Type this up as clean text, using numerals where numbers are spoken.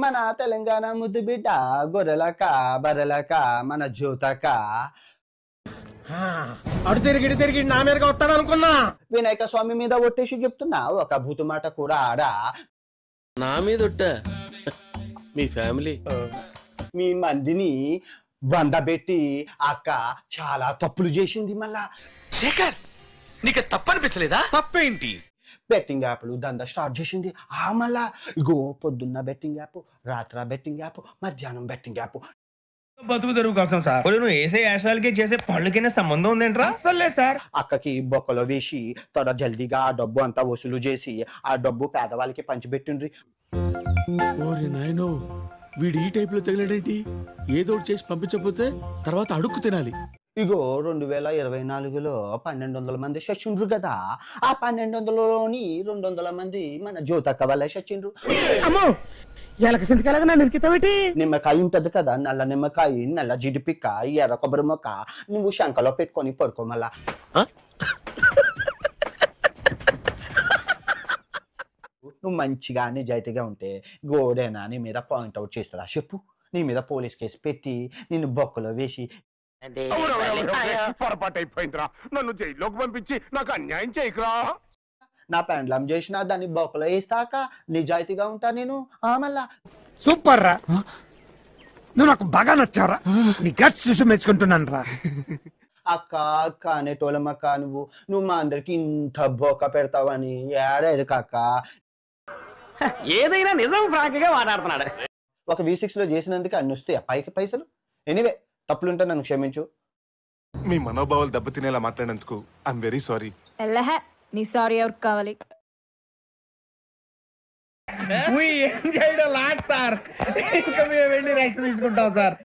మన తెలంగాణ ముద్దు బిడ్డ గొర్రెలక బర్రెలక మన జ్యోతక. అడు తిరిగి ఇటు తిరిగి నా మీదగా వస్తాడు అనుకున్నా. వినాయక స్వామి మీద ఒట్టేసి చెప్తున్నా, ఒక భూతు మాట కూడా ఆడా. నా మీద మీ ఫ్యామిలీ మీ మందిని బందబెట్టి అక్క చాలా తప్పులు చేసింది. మళ్ళా శేఖర్, నీకు తప్పనిపించలేదా? తప్పేంటి? బెట్టింగ్ యాప్లు దందా స్టార్ట్ చేసింది. మళ్ళా ఇగో పొద్దున్న బెట్టింగ్ యాప్, రాత్ర బెట్టింగ్ యాప్, మధ్యాహ్నం బెట్టింగ్ యాప్. బతుకు తెరువు కోసం సార్. నువ్వు వేసే యాశాలకి చేసే పళ్ళకైనా సంబంధం ఉందేంట్రా? అసలే సార్. అక్కకి బొక్కలో వేసి త్వర జల్దీగా ఆ డబ్బు అంతా వసూలు చేసి ఆ డబ్బు పేదవాళ్ళకి పంచిపెట్టిండ్రి. ఓరి నాయనో, వీడు ఈ టైప్ లో తగిలాడేంటి? ఏదో చేసి పంపించకపోతే తర్వాత అడుక్కు తినాలి. ఇగో 2024లో 1200 మంది చచ్చిండ్రు కదా. ఆ 1200లోని 200 మంది మన జ్యోతక్క వల్ల చచ్చిండ్రు. నిమ్మకాయ ఉంటది కదా, నల్ల నిమ్మకాయ, నల్ల జిడిపిక్క, ఎర్ర కొబ్బరి మొక్క నువ్వు శంకలో పెట్టుకొని పడుకో. మళ్ళా నువ్వు మంచిగా నిజాయితీగా ఉంటే గోడేనా నీ మీద పాయింట్ అవుట్ చేస్తారా చెప్పు? నీ మీద పోలీస్ కేసు పెట్టి నిన్ను బొక్కలో వేసి పొరపాటు అయిపోయిందిరా, నన్ను జైల్లోకి పంపించి నాకు అన్యాయం చేయకురా. నా పెండ్లం చేసినా దాన్ని బొక్కలో వేస్తాక నిజాయితీగా ఉంటా నేను. మళ్ళా సూపర్ రా, నువ్వు నాకు బాగా నచ్చావురా. నీ గట్స్ చూసి మెచ్చుకుంటున్నాను రా. అక్క అక్క అనేటోళ్ళమక్క, నువ్వు మా అందరికి ఇంత బొక్క పెడతావని ఏడాడు కాక. ఏదైనా నిజం ఫ్రాంక్ గా మాట్లాడుతున్నాడు. ఒక V6 లో చేసినందుకు అన్ని వస్తాయి పైకి పైసలు. ఎనీవే, తప్పులుంటే నన్ను క్షమించు. మీ మనోభావాలు దెబ్బతినేలా మాట్లాడినందుకు ఐఎమ్ వెరీ సారీ. నీ సారీ ఎవరికి కావాలి? ఏం చేయడం లాట్ సార్. ఇంకా మేము వెళ్ళి రైట్స్ తీసుకుంటాం సార్.